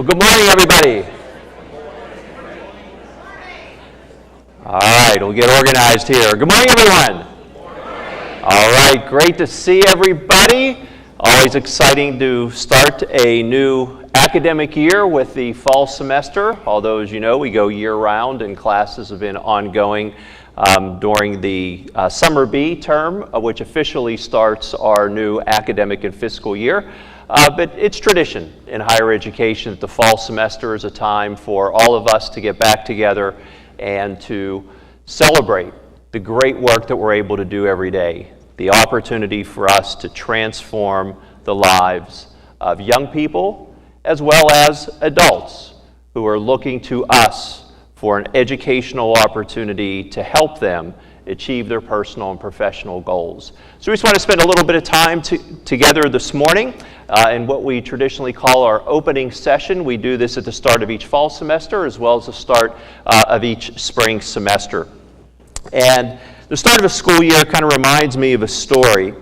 Well, good morning, everybody. All right, we'll get organized here. Good morning, everyone. All right, great to see everybody. Always exciting to start a new academic year with the fall semester. Although, as you know, we go year-round and classes have been ongoing during the Summer B term, which officially starts our new academic and fiscal year. But it's tradition in higher education that the fall semester is a time for all of us to get back together and to celebrate the great work that we're able to do every day. The opportunity for us to transform the lives of young people as well as adults who are looking to us for an educational opportunity to help them achieve their personal and professional goals. So we just want to spend a little bit of time together this morning in what we traditionally call our opening session. We do this at the start of each fall semester as well as the start of each spring semester. And the start of a school year kind of reminds me of a story.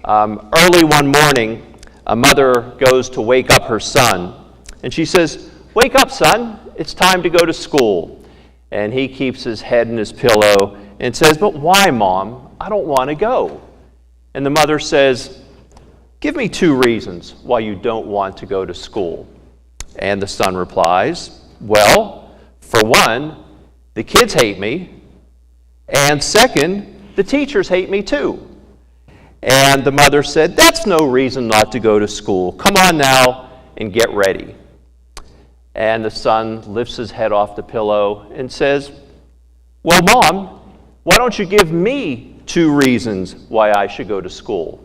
Early one morning, a mother goes to wake up her son, and she says, "Wake up, son, it's time to go to school." And he keeps his head in his pillow and says, "But why, Mom? I don't want to go." And the mother says, "Give me 2 reasons why you don't want to go to school." And the son replies, "Well, for one, the kids hate me, and second, the teachers hate me too." And the mother said, "That's no reason not to go to school. Come on now and get ready." And the son lifts his head off the pillow and says, "Well, Mom, why don't you give me 2 reasons why I should go to school?"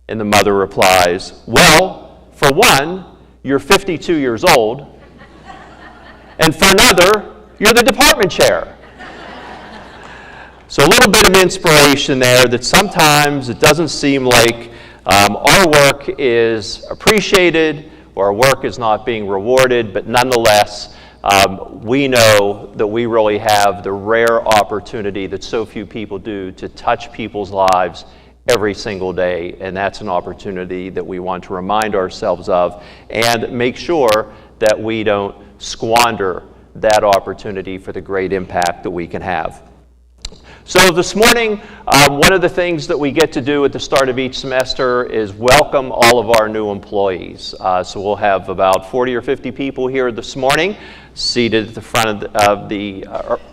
And the mother replies, "Well, for one, you're 52 years old, and for another, you're the department chair." So a little bit of inspiration there that sometimes it doesn't seem like our work is appreciated or our work is not being rewarded, but nonetheless, we know that we really have the rare opportunity that so few people do to touch people's lives every single day, and that's an opportunity that we want to remind ourselves of and make sure that we don't squander that opportunity for the great impact that we can have. So this morning, one of the things that we get to do at the start of each semester is welcome all of our new employees. So we'll have about 40 or 50 people here this morning seated at the front of the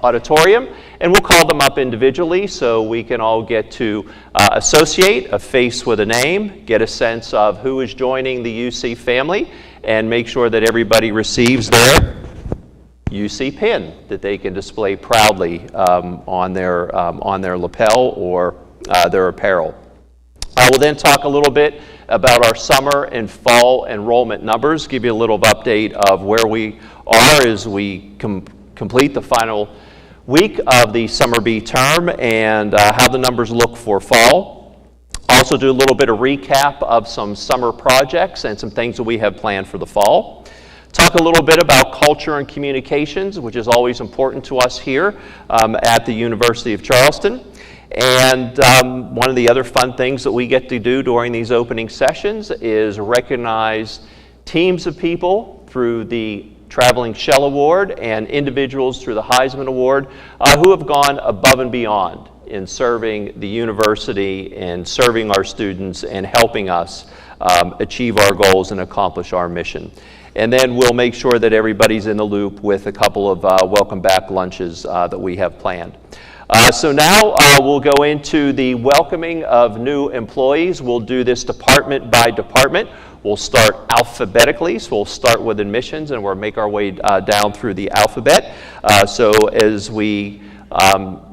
auditorium, and we'll call them up individually so we can all get to associate a face with a name, get a sense of who is joining the UC family, and make sure that everybody receives their UC pin that they can display proudly on their lapel or their apparel. I will then talk a little bit about our summer and fall enrollment numbers, give you a little update of where we are as we complete the final week of the Summer B term and how the numbers look for fall. Also do a little bit of recap of some summer projects and some things that we have planned for the fall. Talk a little bit about culture and communications, which is always important to us here at the University of Charleston. And one of the other fun things that we get to do during these opening sessions is recognize teams of people through the Traveling Shell Award and individuals through the Heisman Award who have gone above and beyond in serving the university and serving our students and helping us achieve our goals and accomplish our mission. And then we'll make sure that everybody's in the loop with a couple of welcome back lunches that we have planned. So now we'll go into the welcoming of new employees. We'll do this department by department. We'll start alphabetically, so we'll start with admissions and we'll make our way down through the alphabet. So as we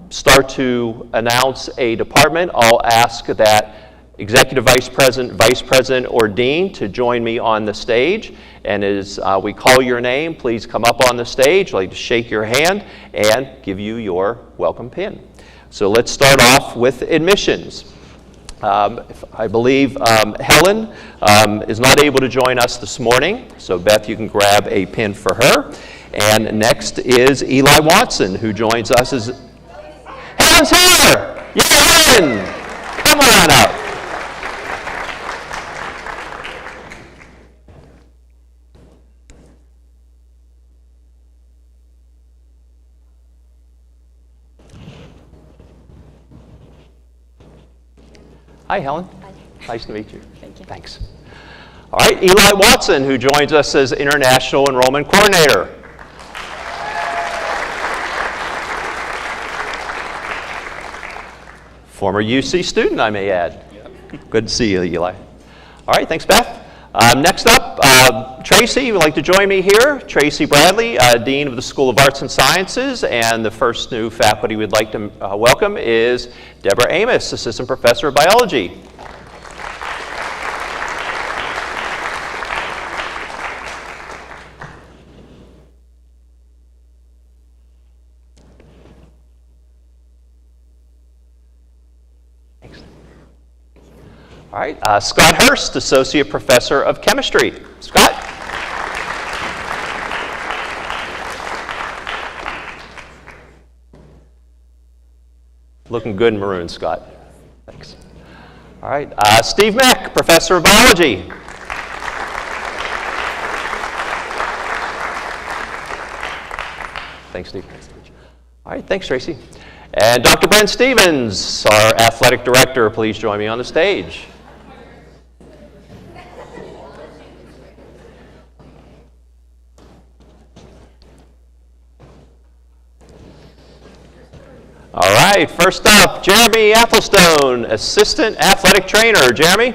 start to announce a department, I'll ask that Executive Vice President, or Dean to join me on the stage. And as we call your name, please come up on the stage. I'd like to shake your hand and give you your welcome pin. So let's start off with admissions. I believe Helen is not able to join us this morning. So Beth, you can grab a pin for her. And next is Eli Watson, who joins us as... Helen's here! Yeah, Helen! Come on up. Hi, Helen. Hi. Nice to meet you. Thank you. Thanks. All right, Eli Watson, who joins us as International Enrollment Coordinator. Former UC student, I may add. Yep. Good to see you, Eli. All right, thanks, Beth. Next up, Tracy would like to join me here. Tracy Bradley, Dean of the School of Arts and Sciences, and the first new faculty we'd like to welcome is Deborah Amos, Assistant Professor of Biology. All right, Scott Hurst, Associate Professor of Chemistry. Scott? Looking good in maroon, Scott. Thanks. All right, Steve Mack, Professor of Biology. Thanks, Steve. All right, thanks, Tracy. And Dr. Brent Stevens, our Athletic Director, please join me on the stage. All right, first up, Jeremy Athelstone, Assistant Athletic Trainer. Jeremy?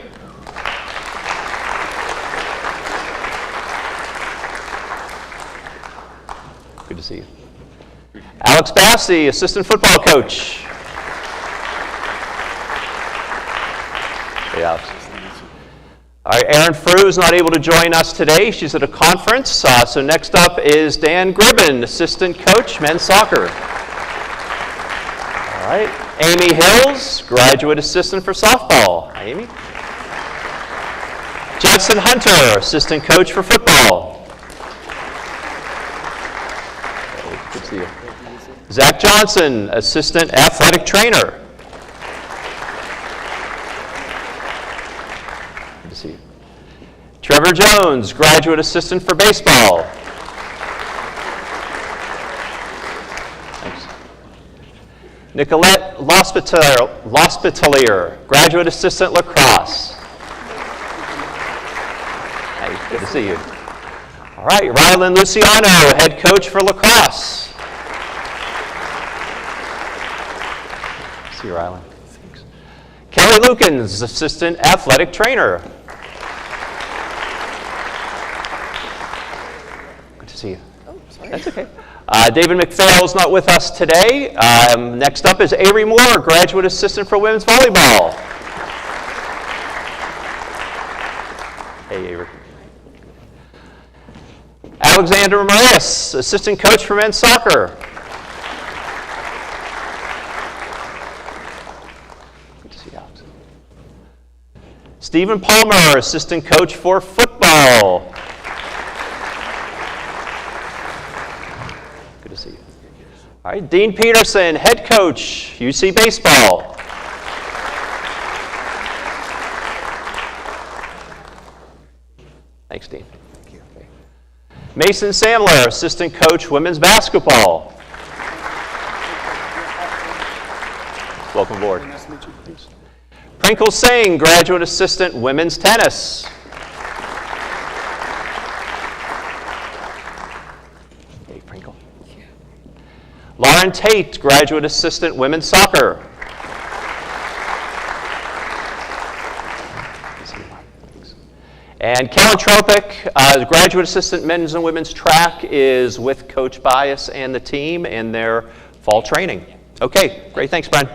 Good to see you. Alex Bassey, Assistant Football Coach. Hey, Alex. All right, Erin Frew is not able to join us today. She's at a conference. So next up is Dan Gribben, Assistant Coach, Men's Soccer. All right, Amy Hills, Graduate Assistant for Softball. Hi, Amy. Jackson Hunter, Assistant Coach for Football. Good to see you. Zach Johnson, Assistant Athletic Trainer. Good to see you. Trevor Jones, Graduate Assistant for Baseball. Thanks. Nicolette L'Hospitalier, Graduate Assistant Lacrosse. Hey, good to see you. All right, Rylan Luciano, Head Coach for Lacrosse. See you, Rylan. Thanks. Kelly Lukens, Assistant Athletic Trainer. Good to see you. Oh, sorry. That's okay. David McPhail is not with us today. Next up is Avery Moore, Graduate Assistant for Women's Volleyball. Hey, Avery. Alexander Marias, Assistant Coach for Men's Soccer. Good to see you, Alex. Stephen Palmer, Assistant Coach for Football. Good to see you. All right, Dean Peterson, Head Coach, UC Baseball. Thanks, Dean. Thank you. Okay. Mason Sandler, Assistant Coach, Women's Basketball. Welcome aboard. Nice to meet you. Thanks. Prinkle Singh, Graduate Assistant, Women's Tennis. Hey, Prinkle. Lauren Tate, Graduate Assistant, Women's Soccer. And Karen Tropic, Graduate Assistant Men's and Women's Track, is with Coach Bias and the team in their fall training. Okay, great. Thanks, Brian.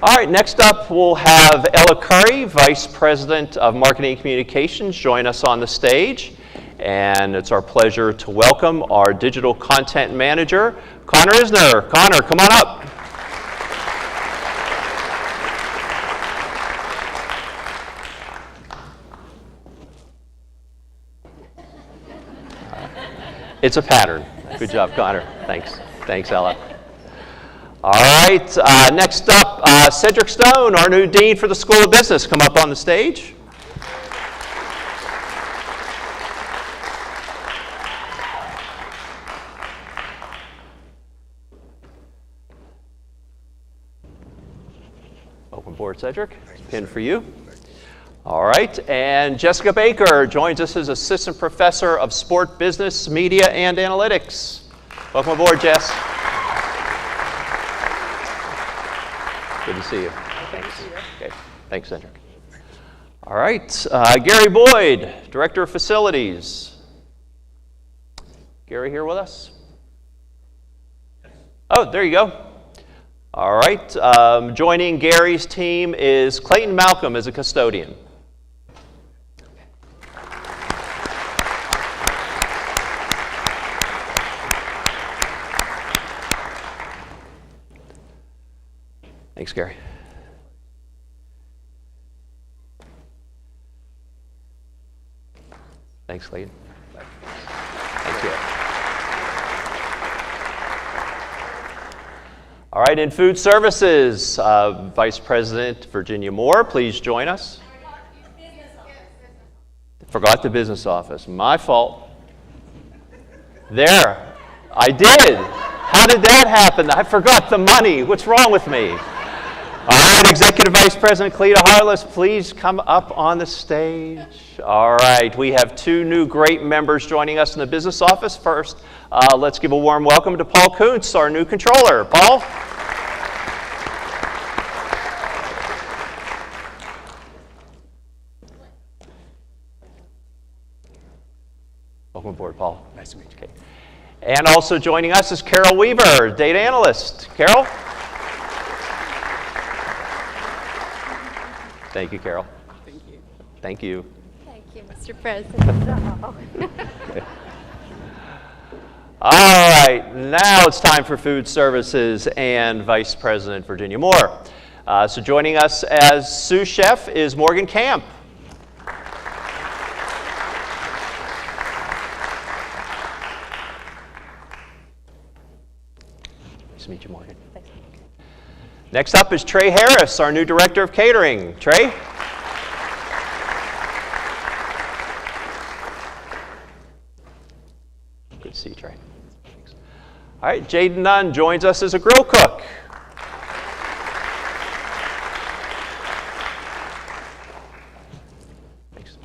All right, next up we'll have Ella Curry, Vice President of Marketing and Communications, join us on the stage. And it's our pleasure to welcome our Digital Content Manager, Connor Isner. Connor, come on up. It's a pattern. Good job, Connor. Thanks. Thanks, Ella. All right, next up, Cedric Stone, our new Dean for the School of Business. Come up on the stage. aboard, Cedric. Pin for you. All right, and Jessica Baker joins us as Assistant Professor of Sport Business, Media, and Analytics. Welcome aboard, Jess. Good to see you. Thanks. Okay. Thanks, Cedric. All right, Gary Boyd, Director of Facilities. Gary here with us? Oh, there you go. All right, joining Gary's team is Clayton Malcolm as a custodian. Thanks, Gary. Thanks, Clayton. Thank you. All right, in food services, Vice President Virginia Moore, please join us. Forgot the business office. My fault. There. I did. How did that happen? I forgot the money. What's wrong with me? All right, Executive Vice President Cleta Harless, please come up on the stage. All right, we have two new great members joining us in the business office. First, let's give a warm welcome to Paul Kuntz, our new controller. Paul? Welcome aboard, Paul. Nice to meet you. Okay. And also joining us is Carol Weaver, data analyst. Carol? Thank you, Carol. Thank you. Thank you. Thank you, Mr. President. Okay. All right, now it's time for food services and Vice President Virginia Moore. So joining us as sous chef is Morgan Camp. Nice to meet you, Morgan. Thanks. Next up is Trey Harris, our new Director of Catering. Trey? Good to see you, Trey. Thanks. All right, Jaden Nunn joins us as a grill cook. Thanks.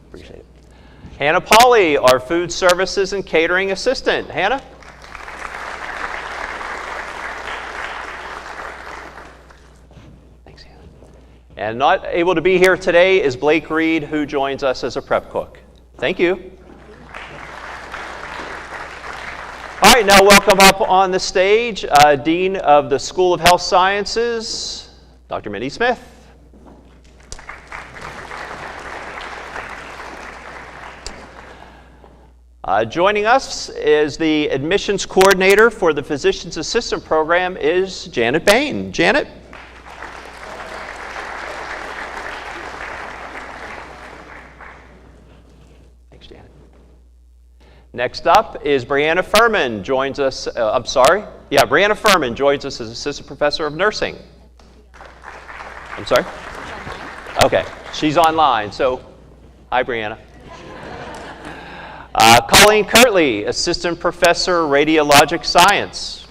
Appreciate it. Hannah Pauley, our food services and catering assistant. Hannah? And not able to be here today is Blake Reed, who joins us as a prep cook. Thank you. All right, now welcome up on the stage, Dean of the School of Health Sciences, Dr. Mindy Smith. Joining us is the admissions coordinator for the Physician's Assistant Program is Janet Bain. Janet? Next up is Brianna Furman joins us, Brianna Furman joins us as Assistant Professor of Nursing. I'm sorry? Okay, she's online, so hi Brianna. Colleen Kirtley, Assistant Professor Radiologic Science.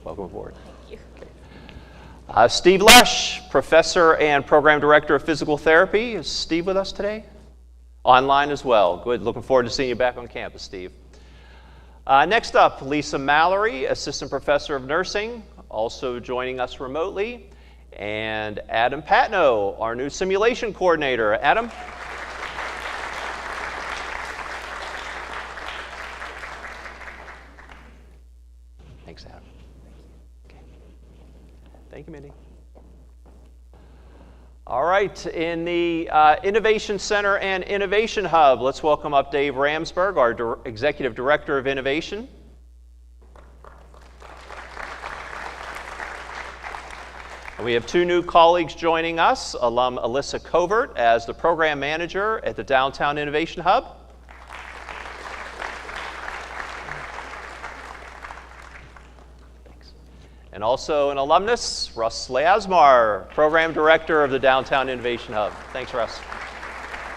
Welcome aboard. Steve Lesh, Professor and Program Director of Physical Therapy. Is Steve with us today? Online as well. Good. Looking forward to seeing you back on campus, Steve. Next up, Lisa Mallory, Assistant Professor of Nursing, also joining us remotely. And Adam Patno, our new Simulation Coordinator. Adam? Thanks, Adam. Thank you, Mindy. All right, in the Innovation Center and Innovation Hub, let's welcome up Dave Ramsberg, our Executive Director of Innovation. And we have two new colleagues joining us, alum Alyssa Covert as the Program Manager at the Downtown Innovation Hub. And also an alumnus, Russ Leasmar, Program Director of the Downtown Innovation Hub. Thanks, Russ.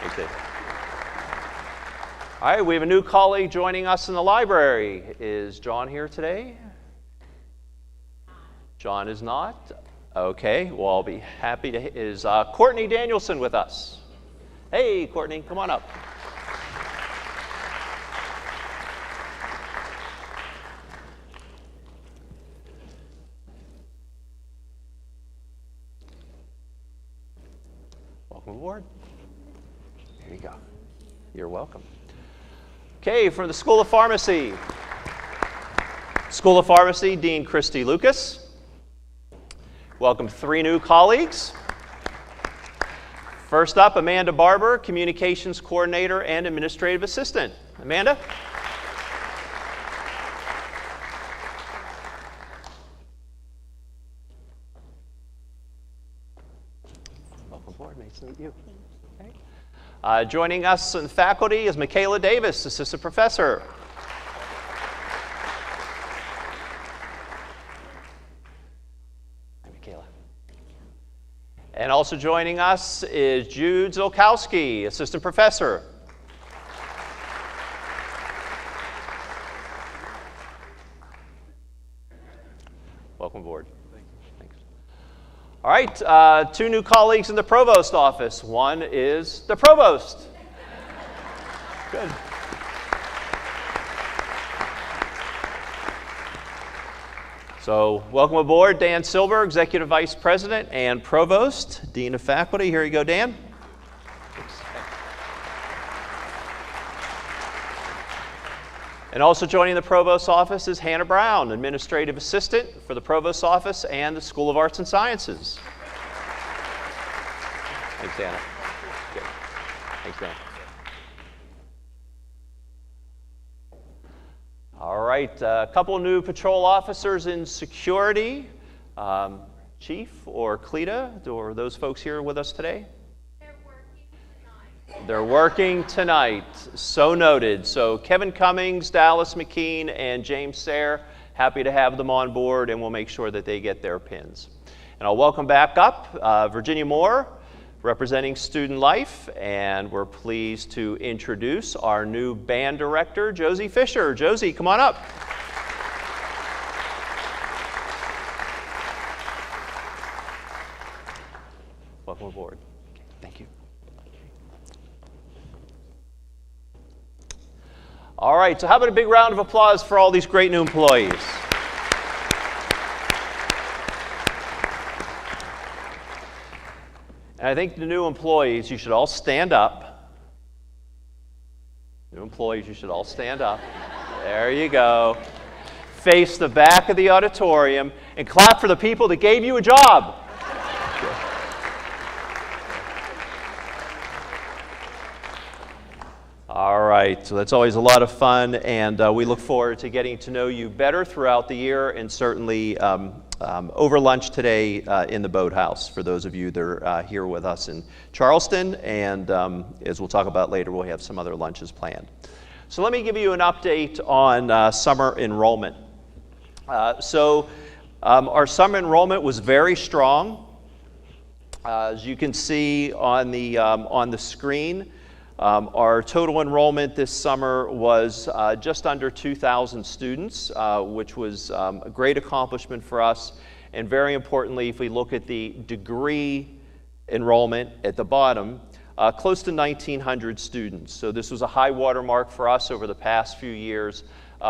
Thanks, Dave. All right, we have a new colleague joining us in the library. Is John here today? John is not. Okay, well, I'll be happy to. Is Courtney Danielson with us? Hey, Courtney, come on up. Welcome aboard. There you go. You're welcome. Okay, from the School of Pharmacy. School of Pharmacy, Dean Christy Lucas. Welcome 3 new colleagues. First up, Amanda Barber, Communications Coordinator and Administrative Assistant. Amanda? Welcome aboard. Nice to meet you. Okay. Joining us in faculty is Michaela Davis, Assistant Professor. And also joining us is Jude Zilkowski, Assistant Professor. Welcome aboard. Thanks. All right, 2 new colleagues in the Provost office. One is the Provost. Good. So welcome aboard, Dan Silver, Executive Vice President and Provost, Dean of Faculty. Here you go, Dan. And also joining the Provost's office is Hannah Brown, Administrative Assistant for the Provost's office and the School of Arts and Sciences. Thanks, Hannah. Good. Thanks, Dan. All right, a couple new patrol officers in security. Chief or Cleta, or those folks here with us today? They're working tonight. They're working tonight. So noted. So Kevin Cummings, Dallas McKean, and James Sayre, happy to have them on board, and we'll make sure that they get their pins. And I'll welcome back up Virginia Moore, representing Student Life, and we're pleased to introduce our new band director, Josie Fisher. Josie, come on up. Welcome aboard. Thank you. All right, so how about a big round of applause for all these great new employees? And I think the new employees, you should all stand up. New employees, you should all stand up. There you go. Face the back of the auditorium and clap for the people that gave you a job. All right, so that's always a lot of fun, and we look forward to getting to know you better throughout the year, and certainly over lunch today in the Boathouse for those of you that are here with us in Charleston, and as we'll talk about later, we'll have some other lunches planned. So let me give you an update on summer enrollment. Our summer enrollment was very strong. As you can see on the screen, our total enrollment this summer was just under 2,000 students, which was a great accomplishment for us. And very importantly, if we look at the degree enrollment at the bottom, close to 1,900 students. So this was a high watermark for us over the past few years,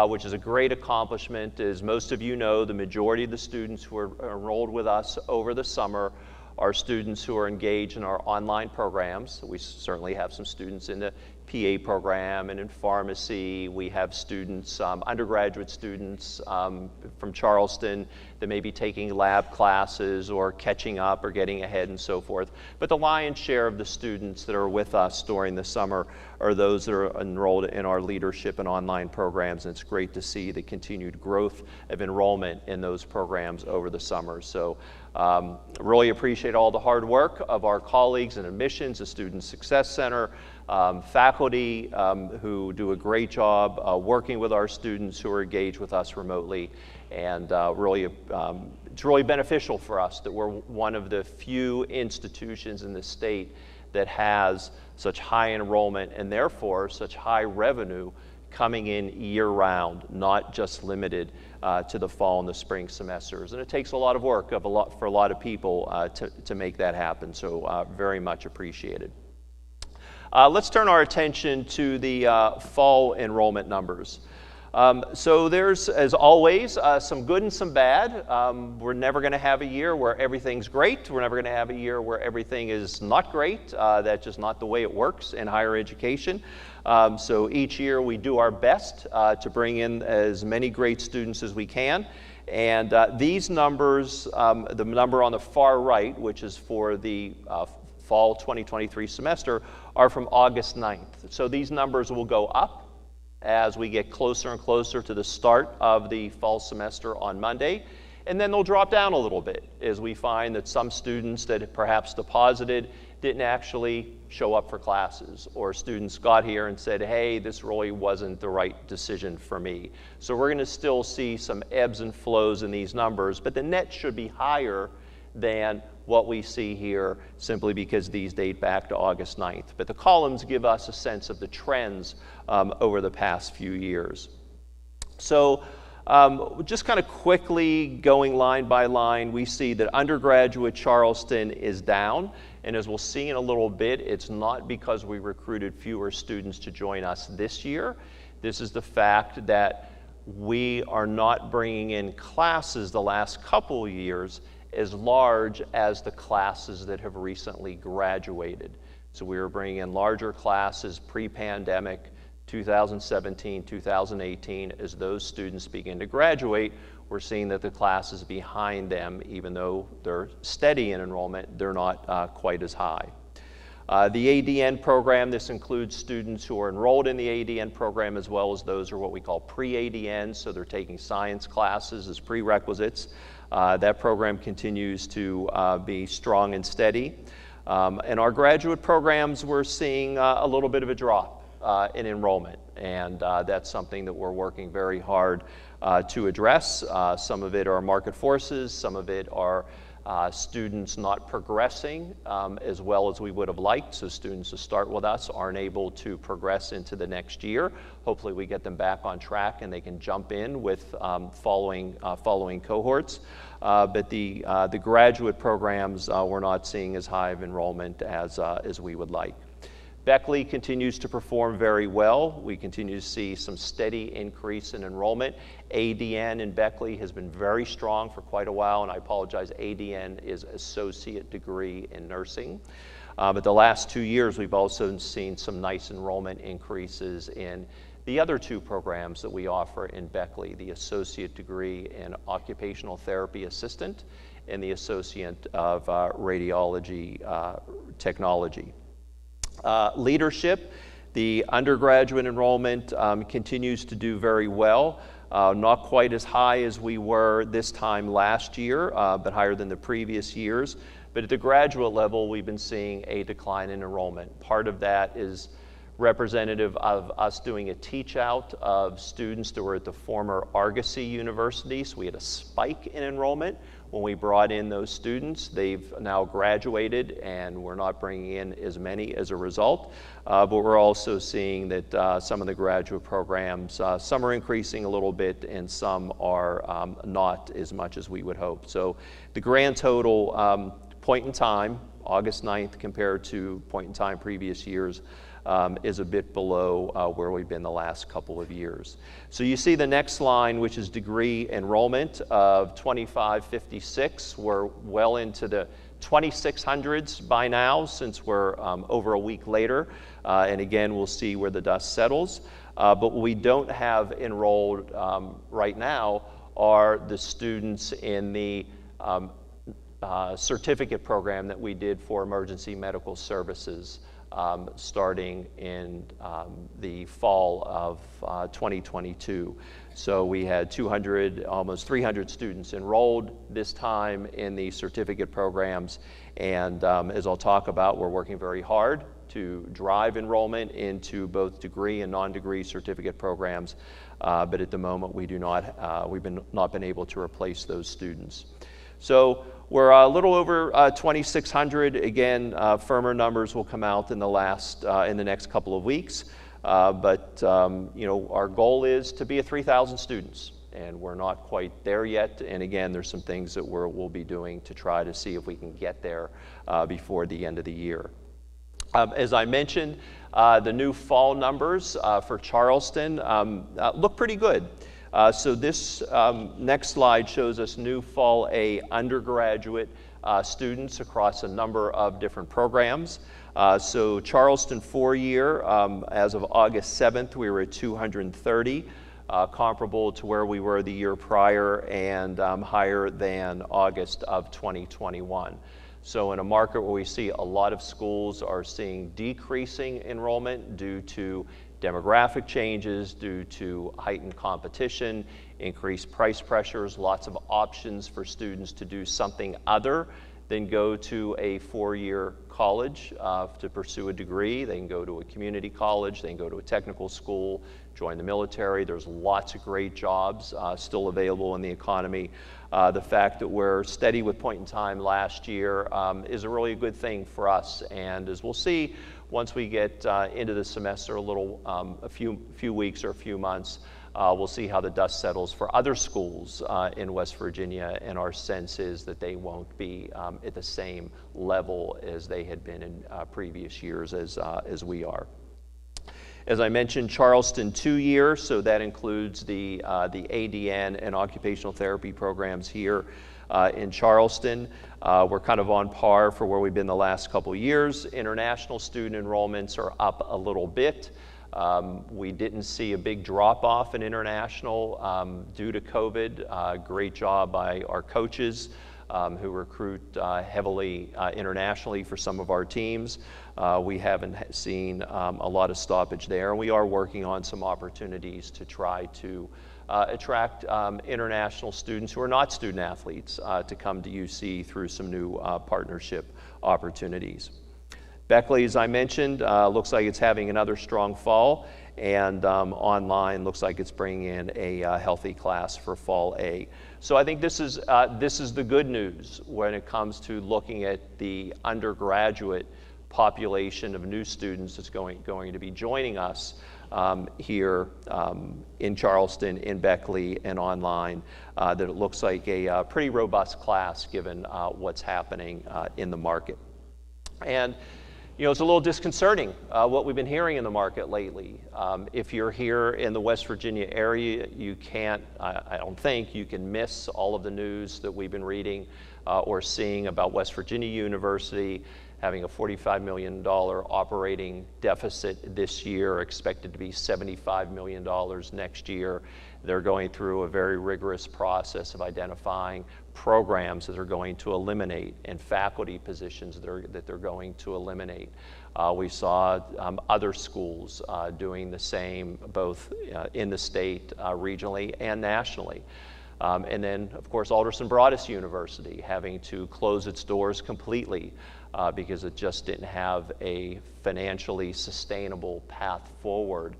which is a great accomplishment. As most of you know, the majority of the students who are enrolled with us over the summer are students who are engaged in our online programs. We certainly have some students in the PA program and in pharmacy. We have students, undergraduate students from Charleston that may be taking lab classes or catching up or getting ahead and so forth. But the lion's share of the students that are with us during the summer are those that are enrolled in our leadership and online programs, and it's great to see the continued growth of enrollment in those programs over the summer. So really appreciate all the hard work of our colleagues in admissions, the Student Success Center, faculty who do a great job working with our students who are engaged with us remotely, and it's really beneficial for us that we're one of the few institutions in the state that has such high enrollment and therefore such high revenue coming in year-round, not just limited to the fall and the spring semesters. And it takes a lot of work for a lot of people to make that happen, so very much appreciated. Let's turn our attention to the fall enrollment numbers. So there's, as always, some good and some bad. We're never going to have a year where everything's great. We're never going to have a year where everything is not great. That's just not the way it works in higher education. So each year we do our best to bring in as many great students as we can. And these numbers, the number on the far right, which is for the fall 2023 semester, are from August 9th. So these numbers will go up as we get closer and closer to the start of the fall semester on Monday. And then they'll drop down a little bit as we find that some students that perhaps deposited didn't actually show up for classes, or students got here and said, hey, this really wasn't the right decision for me. So we're going to still see some ebbs and flows in these numbers, but the net should be higher than what we see here simply because these date back to August 9th. But the columns give us a sense of the trends over the past few years. So just kind of quickly going line by line, we see that undergraduate Charleston is down. And as we'll see in a little bit, it's not because we recruited fewer students to join us this year. This is the fact that we are not bringing in classes the last couple of years as large as the classes that have recently graduated. So we were bringing in larger classes pre-pandemic, 2017, 2018. As those students begin to graduate, we're seeing that the classes behind them, even though they're steady in enrollment, they're not quite as high. The ADN program, this includes students who are enrolled in the ADN program as well as those who are what we call pre-ADN, so they're taking science classes as prerequisites. That program continues to be strong and steady. In our graduate programs, we're seeing a little bit of a drop in enrollment, and that's something that we're working very hard to address. Some of it are market forces, some of it are students not progressing as well as we would have liked. So students who start with us aren't able to progress into the next year. Hopefully we get them back on track and they can jump in with following cohorts. But the graduate programs, we're not seeing as high of enrollment as we would like. Beckley continues to perform very well. We continue to see some steady increase in enrollment. ADN in Beckley has been very strong for quite a while, and I apologize, ADN is associate degree in nursing. But the last 2 years, we've also seen some nice enrollment increases in the other two programs that we offer in Beckley, the associate degree in occupational therapy assistant and the associate of radiology technology. Leadership, the undergraduate enrollment continues to do very well. Not quite as high as we were this time last year, but higher than the previous years. But at the graduate level, we've been seeing a decline in enrollment. Part of that is representative of us doing a teach out of students that were at the former Argosy University. So we had a spike in enrollment when we brought in those students. They've now graduated and we're not bringing in as many as a result. But we're also seeing that some of the graduate programs, some are increasing a little bit and some are not as much as we would hope. So the grand total point in time, August 9th compared to point in time previous years, is a bit below where we've been the last couple of years. So you see the next line, which is degree enrollment of 2556. We're well into the 2600s by now, since we're over a week later. And again, we'll see where the dust settles. But what we don't have enrolled right now are the students in the certificate program that we did for emergency medical services. Starting in the fall of 2022. So we had 200, almost 300 students enrolled this time in the certificate programs. And as I'll talk about, we're working very hard to drive enrollment into both degree and non-degree certificate programs. But at the moment, we've not been able to replace those students. So we're a little over 2,600. Again, firmer numbers will come out in the next couple of weeks. But our goal is to be at 3,000 students and we're not quite there yet. And again, there's some things that we'll be doing to try to see if we can get there before the end of the year. As I mentioned, the new fall numbers for Charleston look pretty good. So this next slide shows us new Fall A undergraduate students across a number of different programs. So Charleston 4-year, as of August 7th, we were at 230, comparable to where we were the year prior and higher than August of 2021. So in a market where we see a lot of schools are seeing decreasing enrollment due to demographic changes, due to heightened competition, increased price pressures, lots of options for students to do something other than go to a 4-year college to pursue a degree. They can go to a community college, they can go to a technical school, join the military. There's lots of great jobs still available in the economy. The fact that we're steady with point in time last year is a really good thing for us. And as we'll see, once we get into the semester a few weeks or a few months, we'll see how the dust settles for other schools in West Virginia, and our sense is that they won't be at the same level as they had been in previous years as we are. As I mentioned, Charleston 2-year, so that includes the ADN and occupational therapy programs here in Charleston. We're kind of on par for where we've been the last couple years. International student enrollments are up a little bit. We didn't see a big drop-off in international due to COVID. Great job by our coaches who recruit heavily internationally for some of our teams. We haven't seen a lot of stoppage there, and we are working on some opportunities to try to attract international students who are not student athletes to come to UC through some new partnership opportunities. Beckley, as I mentioned, looks like it's having another strong fall, and online looks like it's bringing in a healthy class for Fall A. So I think this is the good news when it comes to looking at the undergraduate population of new students that's going to be joining us here in Charleston, in Beckley, and online, that it looks like a pretty robust class given what's happening in the market. And you know, it's a little disconcerting what we've been hearing in the market lately. If you're here in the West Virginia area, you can't, I don't think you can miss all of the news that we've been reading or seeing about West Virginia University having a $45 million operating deficit this year, expected to be $75 million next year. They're going through a very rigorous process of identifying programs that they're going to eliminate and faculty positions that they're going to eliminate. We saw other schools doing the same, both in the state, regionally, and nationally. And then, of course, Alderson Broaddus University having to close its doors completely because it just didn't have a financially sustainable path forward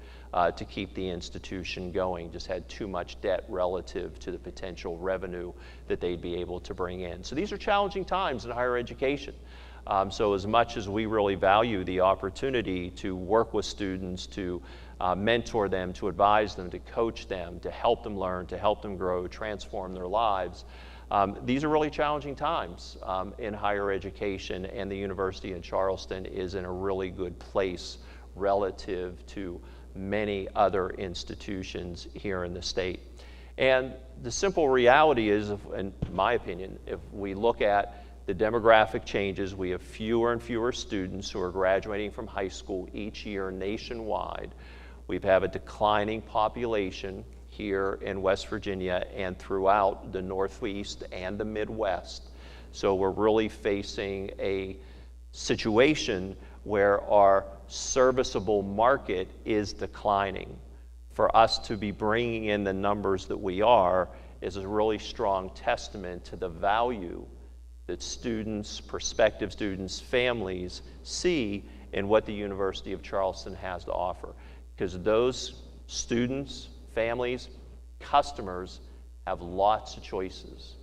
to keep the institution going, just had too much debt relative to the potential revenue that they'd be able to bring in. So these are challenging times in higher education. So as much as we really value the opportunity to work with students, to mentor them, to advise them, to coach them, to help them learn, to help them grow, transform their lives, these are really challenging times in higher education, and the University in Charleston is in a really good place relative to many other institutions here in the state. And the simple reality is, in my opinion, if we look at the demographic changes, we have fewer and fewer students who are graduating from high school each year nationwide. We have a declining population here in West Virginia and throughout the Northeast and the Midwest. So we're really facing a situation where our serviceable market is declining. For us to be bringing in the numbers that we are is a really strong testament to the value that students, prospective students, families see in what the University of Charleston has to offer. Because those students, families, customers have lots of choices.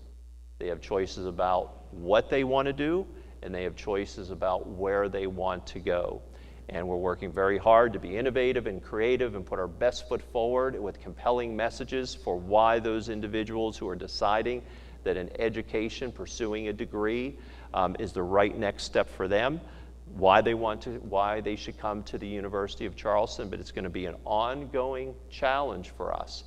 They have choices about what they want to do, and they have choices about where they want to go. And we're working very hard to be innovative and creative and put our best foot forward with compelling messages for why those individuals who are deciding that an education, pursuing a degree, is the right next step for them, why they should come to the University of Charleston. But it's going to be an ongoing challenge for us.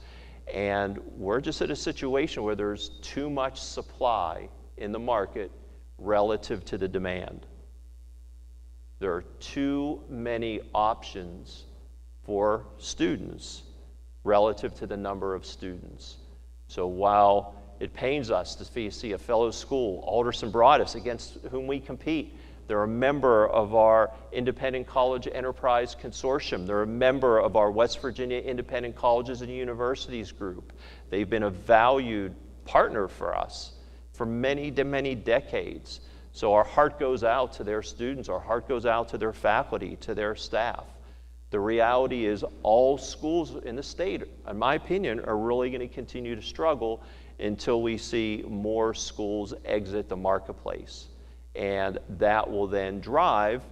And we're just at a situation where there's too much supply in the market relative to the demand. There are too many options for students relative to the number of students. So while it pains us to see a fellow school, Alderson Broaddus, against whom we compete, they're a member of our Independent College Enterprise Consortium. They're a member of our West Virginia Independent Colleges and Universities group. They've been a valued partner for us for many, many decades. So our heart goes out to their students, our heart goes out to their faculty, to their staff. The reality is all schools in the state, in my opinion, are really going to continue to struggle until we see more schools exit the marketplace. And that will then drive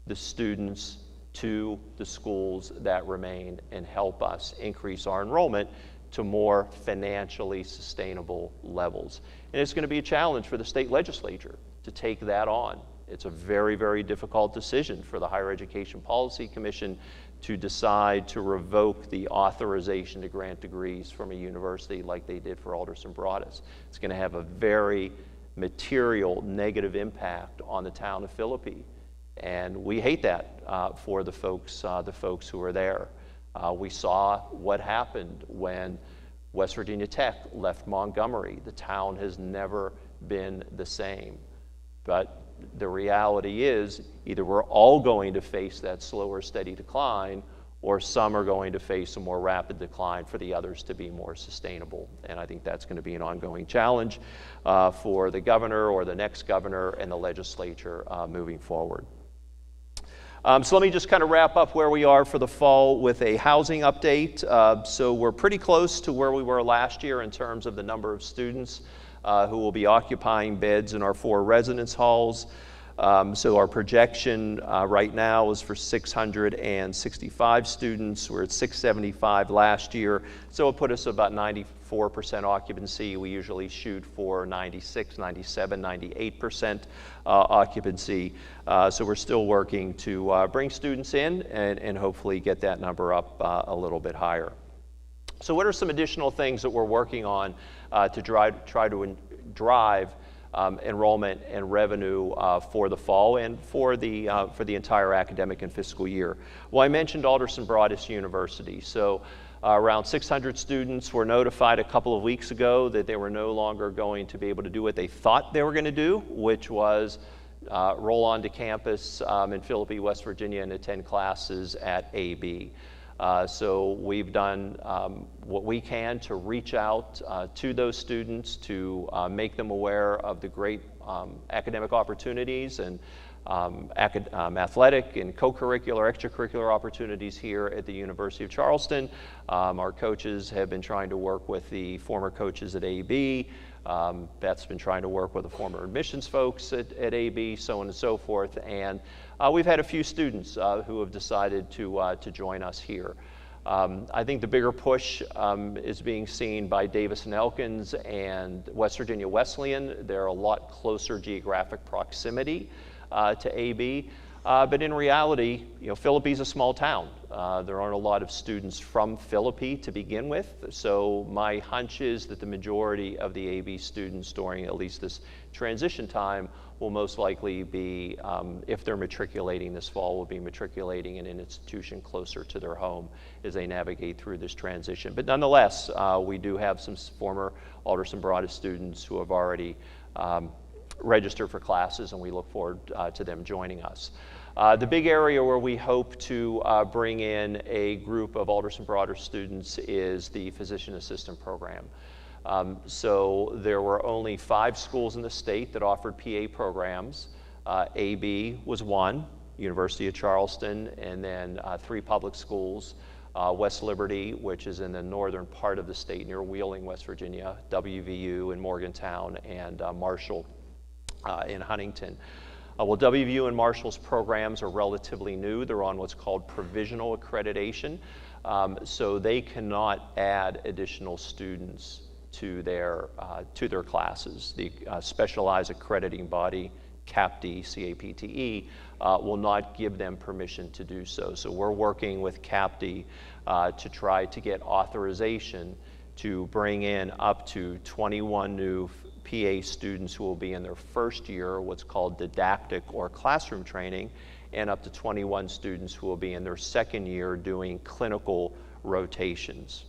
the students to the schools that remain and help us increase our enrollment to more financially sustainable levels. And it's going to be a challenge for the state legislature to take that on. It's a very, very difficult decision for the Higher Education Policy Commission to decide to revoke the authorization to grant degrees from a university like they did for Alderson Broaddus. It's going to have a very material negative impact on the town of Philippi. And we hate that for the folks who are there. We saw what happened when West Virginia Tech left Montgomery. The town has never been the same. But the reality is either we're all going to face that slower, steady decline, or some are going to face a more rapid decline for the others to be more sustainable. And I think that's going to be an ongoing challenge for the governor or the next governor and the legislature moving forward. So let me just kind of wrap up where we are for the fall with a housing update. So we're pretty close to where we were last year in terms of the number of students who will be occupying beds in our 4 residence halls. So our projection right now is for 665 students. We're at 675 last year, so it put us about 94% occupancy. We usually shoot for 96, 97, 98% occupancy. So we're still working to bring students in and hopefully get that number up a little bit higher. So what are some additional things that we're working on to try to drive enrollment and revenue for the fall and for the entire academic and fiscal year? Well, I mentioned Alderson Broaddus University. So around 600 students were notified a couple of weeks ago that they were no longer going to be able to do what they thought they were going to do, which was roll onto campus in Philippi, West Virginia, and attend classes at AB. So we've done what we can to reach out to those students to make them aware of the great academic opportunities and athletic and co-curricular, extracurricular opportunities here at the University of Charleston. Our coaches have been trying to work with the former coaches at AB. Beth's been trying to work with the former admissions folks at AB, so on and so forth. And we've had a few students who have decided to join us here. I think the bigger push is being seen by Davis and Elkins and West Virginia Wesleyan. They're a lot closer geographic proximity to AB. But in reality, Philippi's a small town. There aren't a lot of students from Philippi to begin with. So my hunch is that the majority of the AB students during at least this transition time will most likely be, if they're matriculating this fall, will be matriculating in an institution closer to their home as they navigate through this transition. But nonetheless, we do have some former Alderson Broaddus students who have already registered for classes, and we look forward to them joining us. The big area where we hope to bring in a group of Alderson Broaddus students is the physician assistant program. So there were only 5 schools in the state that offered PA programs. AB was one, University of Charleston, and then 3 public schools. West Liberty, which is in the northern part of the state near Wheeling, West Virginia, WVU in Morgantown, and Marshall in Huntington. Well, WVU and Marshall's programs are relatively new. They're on what's called provisional accreditation, so they cannot add additional students to their classes. The specialized accrediting body, CAPTE, C-A-P-T-E, will not give them permission to do so. So we're working with CAPTE to try to get authorization to bring in up to 21 new PA students who will be in their first year, what's called didactic or classroom training, and up to 21 students who will be in their second year doing clinical rotations.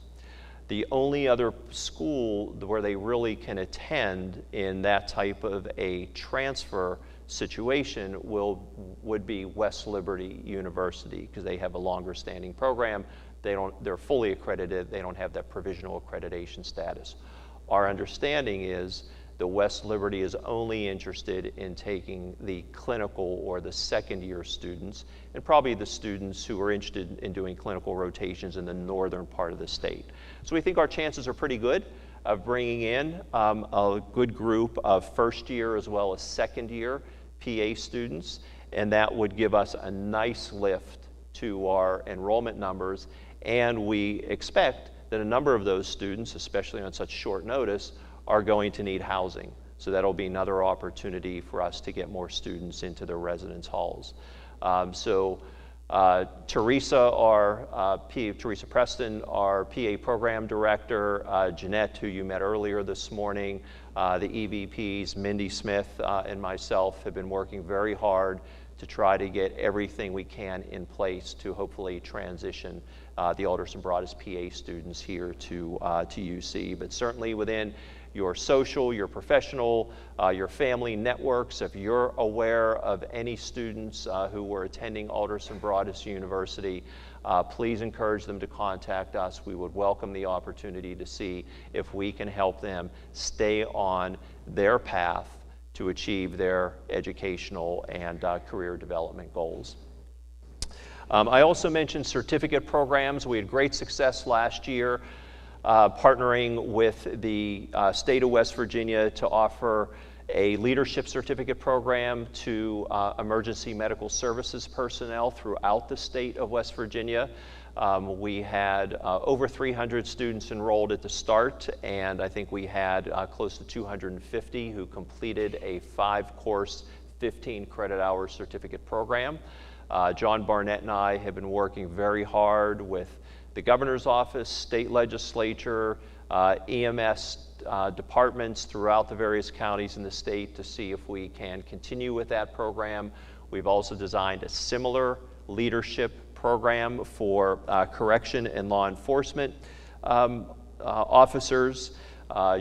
The only other school where they really can attend in that type of a transfer situation would be West Liberty University, because they have a longer standing program. They're fully accredited. They don't have that provisional accreditation status. Our understanding is that West Liberty is only interested in taking the clinical or the second year students, and probably the students who are interested in doing clinical rotations in the northern part of the state. So we think our chances are pretty good of bringing in a good group of first year as well as second year PA students, and that would give us a nice lift to our enrollment numbers. And we expect that a number of those students, especially on such short notice, are going to need housing. So that'll be another opportunity for us to get more students into the residence halls. Teresa Preston, our PA program director, Jeanette, who you met earlier this morning, the EVPs, Mindy Smith, and myself have been working very hard to try to get everything we can in place to hopefully transition the Alderson Broaddus PA students here to UC. But certainly within your social, your professional, your family networks, if you're aware of any students who were attending Alderson Broaddus University, please encourage them to contact us. We would welcome the opportunity to see if we can help them stay on their path to achieve their educational and career development goals. I also mentioned certificate programs. We had great success last year partnering with the state of West Virginia to offer a leadership certificate program to emergency medical services personnel throughout the state of West Virginia. We had over 300 students enrolled at the start, and I think we had close to 250 who completed a 5-course, 15 credit hour certificate program. John Barnett and I have been working very hard with the governor's office, state legislature, EMS departments throughout the various counties in the state to see if we can continue with that program. We've also designed a similar leadership program for correction and law enforcement officers.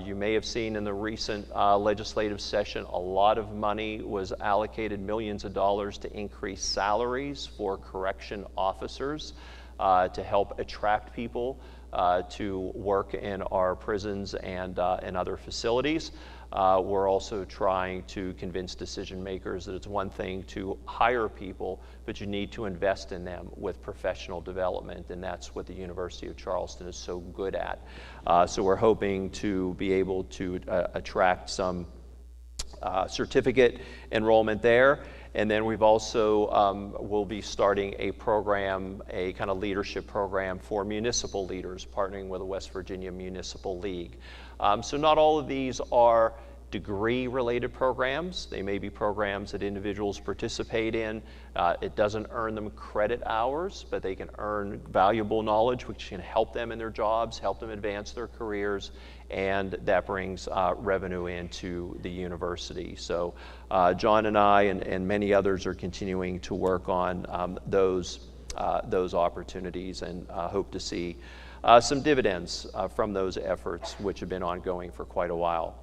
You may have seen in the recent legislative session, a lot of money was allocated, millions of dollars, to increase salaries for correction officers to help attract people to work in our prisons and other facilities. We're also trying to convince decision makers that it's one thing to hire people, but you need to invest in them with professional development, and that's what the University of Charleston is so good at. So we're hoping to be able to attract some certificate enrollment there. And then we've also, we'll be starting a program, a kind of leadership program for municipal leaders, partnering with the West Virginia Municipal League. So not all of these are degree-related programs. They may be programs that individuals participate in. It doesn't earn them credit hours, but they can earn valuable knowledge, which can help them in their jobs, help them advance their careers, and that brings revenue into the university. So John and I and many others are continuing to work on those opportunities, and hope to see some dividends from those efforts, which have been ongoing for quite a while.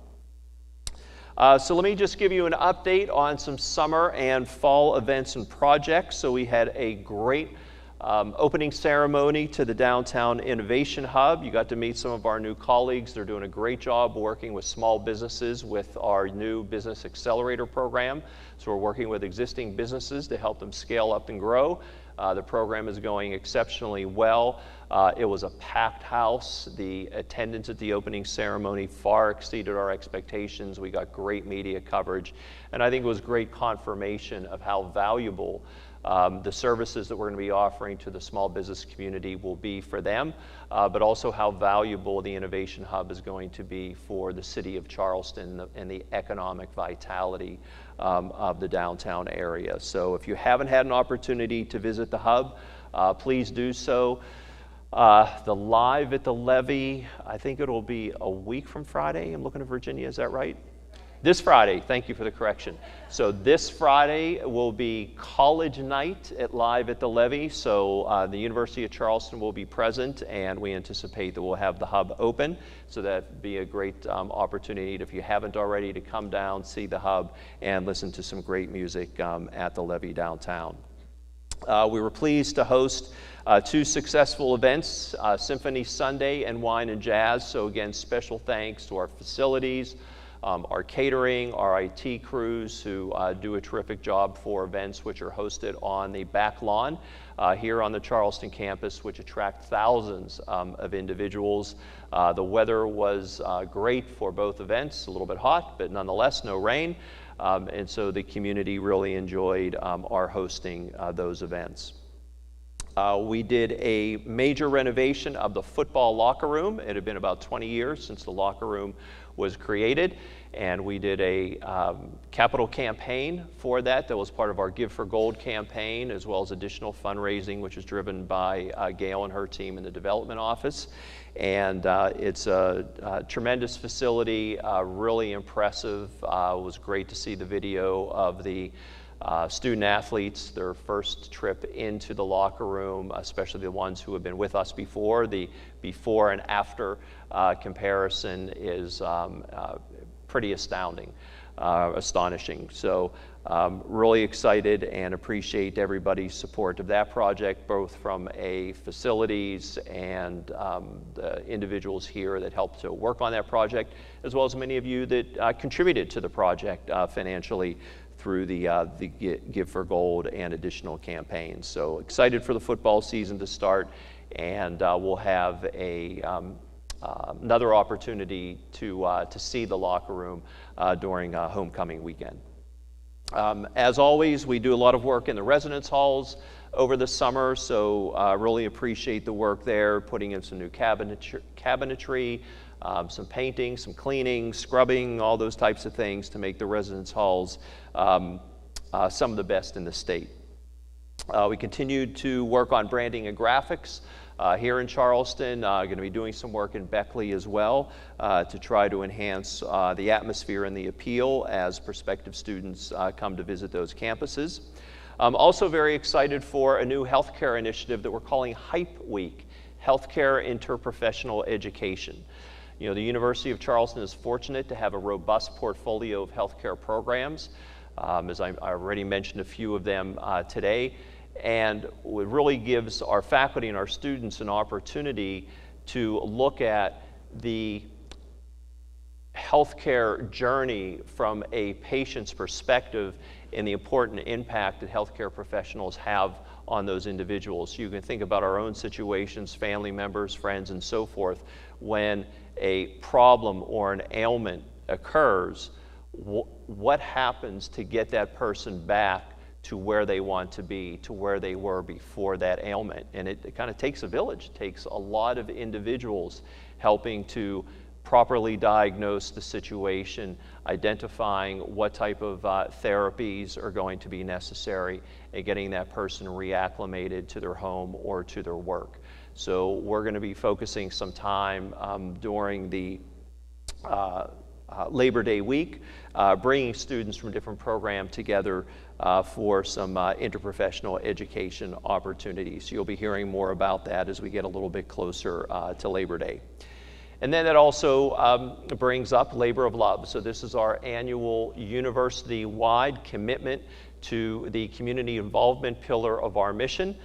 So let me just give you an update on some summer and fall events and projects. So we had a great opening ceremony to the Downtown Innovation Hub. You got to meet some of our new colleagues. They're doing a great job working with small businesses with our new Business Accelerator program. So we're working with existing businesses to help them scale up and grow. The program is going exceptionally well. It was a packed house. The attendance at the opening ceremony far exceeded our expectations. We got great media coverage, and I think it was great confirmation of how valuable the services that we're going to be offering to the small business community will be for them, but also how valuable the Innovation Hub is going to be for the city of Charleston and the economic vitality of the downtown area. So if you haven't had an opportunity to visit the hub, please do so. The Live at the Levee, I think it'll be a week from Friday. I'm looking at Virginia, is that right? This Friday, thank you for the correction. So this Friday will be college night at Live at the Levee. So the University of Charleston will be present, and we anticipate that we'll have the hub open. So that'd be a great opportunity, if you haven't already, to come down, see the hub, and listen to some great music at the Levee downtown. We were pleased to host two successful events, Symphony Sunday and Wine and Jazz. So again, special thanks to our facilities, our catering, our IT crews who do a terrific job for events which are hosted on the back lawn here on the Charleston campus, which attract thousands of individuals. The weather was great for both events, a little bit hot, but nonetheless no rain. And so the community really enjoyed our hosting those events. We did a major renovation of the football locker room. It had been about 20 years since the locker room was created, and we did a capital campaign for that. That was part of our Give for Gold campaign, as well as additional fundraising, which is driven by Gail and her team in the development office. And it's a tremendous facility, really impressive. It was great to see the video of the student athletes, their first trip into the locker room, especially the ones who have been with us before. The before and after comparison is pretty astounding, astonishing. So really excited and appreciate everybody's support of that project, both from a facilities and the individuals here that helped to work on that project, as well as many of you that contributed to the project financially through the Give for Gold and additional campaigns. So excited for the football season to start, and we'll have another opportunity to see the locker room during homecoming weekend. As always, we do a lot of work in the residence halls over the summer, so really appreciate the work there, putting in some new cabinetry, some painting, some cleaning, scrubbing, all those types of things to make the residence halls some of the best in the state. We continued to work on branding and graphics here in Charleston. Going to be doing some work in Beckley as well to try to enhance the atmosphere and the appeal as prospective students come to visit those campuses. I'm also very excited for a new healthcare initiative that we're calling Hype Week, Healthcare Interprofessional Education. You know, the University of Charleston is fortunate to have a robust portfolio of healthcare programs, as I already mentioned a few of them today, and it really gives our faculty and our students an opportunity to look at the healthcare journey from a patient's perspective and the important impact that healthcare professionals have on those individuals. You can think about our own situations, family members, friends, and so forth. When a problem or an ailment occurs, what happens to get that person back to where they want to be, to where they were before that ailment? And it kind of takes a village. It takes a lot of individuals helping to properly diagnose the situation, identifying what type of therapies are going to be necessary, and getting that person reacclimated to their home or to their work. So we're going to be focusing some time during the Labor Day week, bringing students from different programs together for some interprofessional education opportunities. You'll be hearing more about that as we get a little bit closer to Labor Day. And then that also brings up Labor of Love. So this is our annual university-wide commitment to the community involvement pillar of our mission.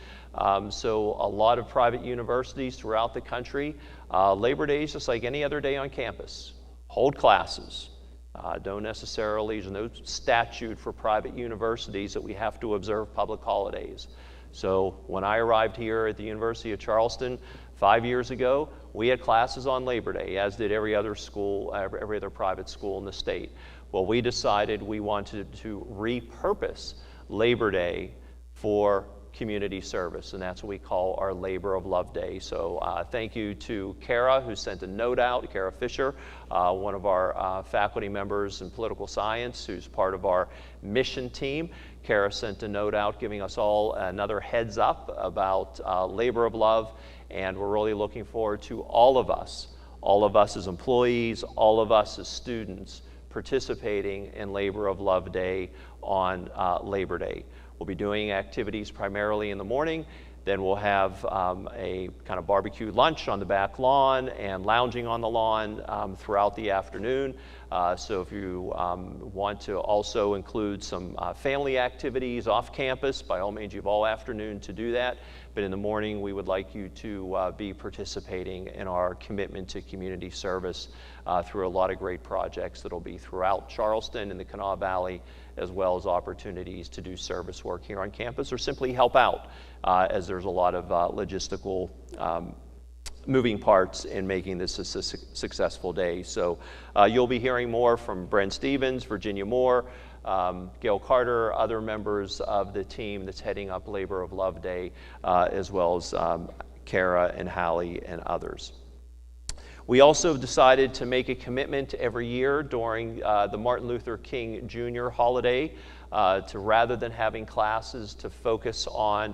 So a lot of private universities throughout the country, Labor Day is just like any other day on campus. Hold classes, Don't necessarily, there's no statute for private universities that we have to observe public holidays. So when I arrived here at the University of Charleston 5 years ago, we had classes on Labor Day, as did every other school, every other private school in the state. Well, we decided we wanted to repurpose Labor Day for community service, and that's what we call our Labor of Love Day. So thank you to Kara, who sent a note out, Kara Fisher, one of our faculty members in political science, who's part of our mission team. Kara sent a note out giving us all another heads up about Labor of Love, and we're really looking forward to all of us as employees, all of us as students, participating in Labor of Love Day on Labor Day. We'll be doing activities primarily in the morning. Then we'll have a kind of barbecue lunch on the back lawn and lounging on the lawn throughout the afternoon. So if you want to also include some family activities off campus, by all means, you have all afternoon to do that. But in the morning, we would like you to be participating in our commitment to community service through a lot of great projects that'll be throughout Charleston and the Kanawha Valley, as well as opportunities to do service work here on campus or simply help out, as there's a lot of logistical moving parts in making this a successful day. So you'll be hearing more from Brent Stevens, Virginia Moore, Gail Carter, other members of the team that's heading up Labor of Love Day, as well as Kara and Hallie and others. We also decided to make a commitment every year during the Martin Luther King Jr. holiday to, rather than having classes, to focus on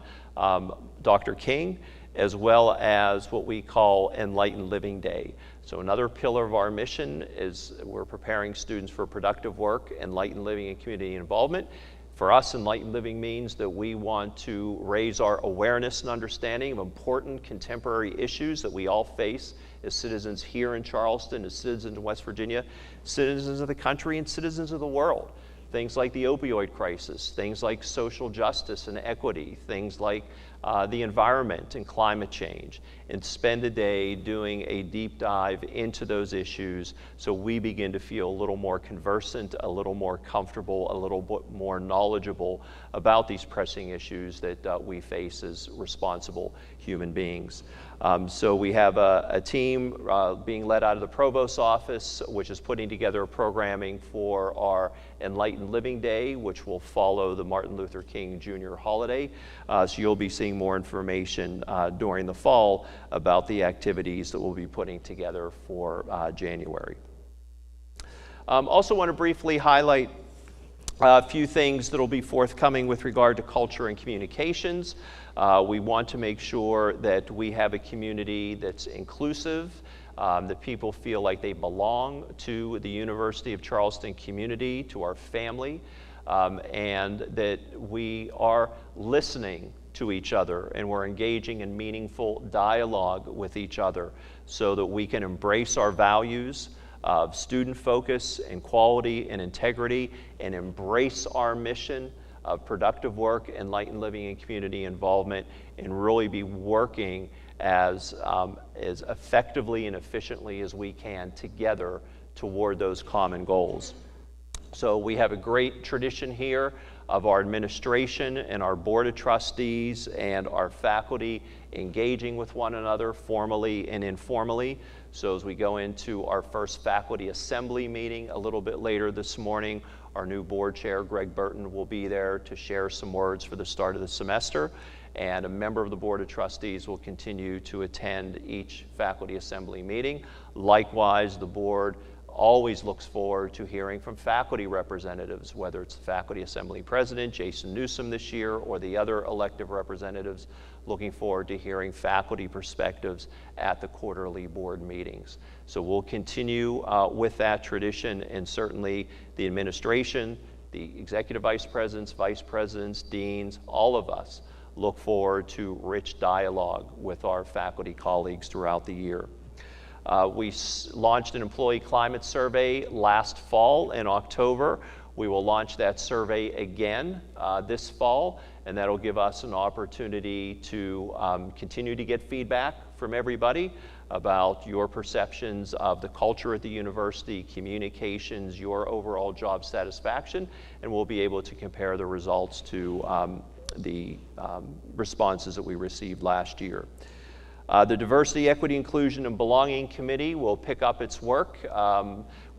Dr. King, as well as what we call Enlightened Living Day. So another pillar of our mission is we're preparing students for productive work, enlightened living, and community involvement. For us, enlightened living means that we want to raise our awareness and understanding of important contemporary issues that we all face as citizens here in Charleston, as citizens in West Virginia, citizens of the country, and citizens of the world. Things like the opioid crisis, things like social justice and equity, things like the environment and climate change, and spend a day doing a deep dive into those issues so we begin to feel a little more conversant, a little more comfortable, a little bit more knowledgeable about these pressing issues that we face as responsible human beings. So we have a team being led out of the Provost's office, which is putting together programming for our Enlightened Living Day, which will follow the Martin Luther King Jr. holiday. So you'll be seeing more information during the fall about the activities that we'll be putting together for January. Also want to briefly highlight a few things that will be forthcoming with regard to culture and communications. We want to make sure that we have a community that's inclusive, that people feel like they belong to the University of Charleston community, to our family, and that we are listening to each other and we're engaging in meaningful dialogue with each other so that we can embrace our values of student focus and quality and integrity and embrace our mission of productive work, enlightened living, and community involvement, and really be working as effectively and efficiently as we can together toward those common goals. So we have a great tradition here of our administration and our board of trustees and our faculty engaging with one another formally and informally. So as we go into our first faculty assembly meeting a little bit later this morning, our new board chair, Greg Burton, will be there to share some words for the start of the semester. And a member of the Board of Trustees will continue to attend each faculty assembly meeting. Likewise, the board always looks forward to hearing from faculty representatives, whether it's the faculty assembly president, Jason Newsom this year, or the other elective representatives, looking forward to hearing faculty perspectives at the quarterly board meetings. So we'll continue with that tradition, and certainly the administration, the executive vice presidents, deans, all of us look forward to rich dialogue with our faculty colleagues throughout the year. We launched an employee climate survey last fall in October, We will launch that survey again this fall, and that'll give us an opportunity to continue to get feedback from everybody about your perceptions of the culture at the university, communications, your overall job satisfaction, and we'll be able to compare the results to the responses that we received last year. The Diversity, Equity, Inclusion, and Belonging Committee will pick up its work.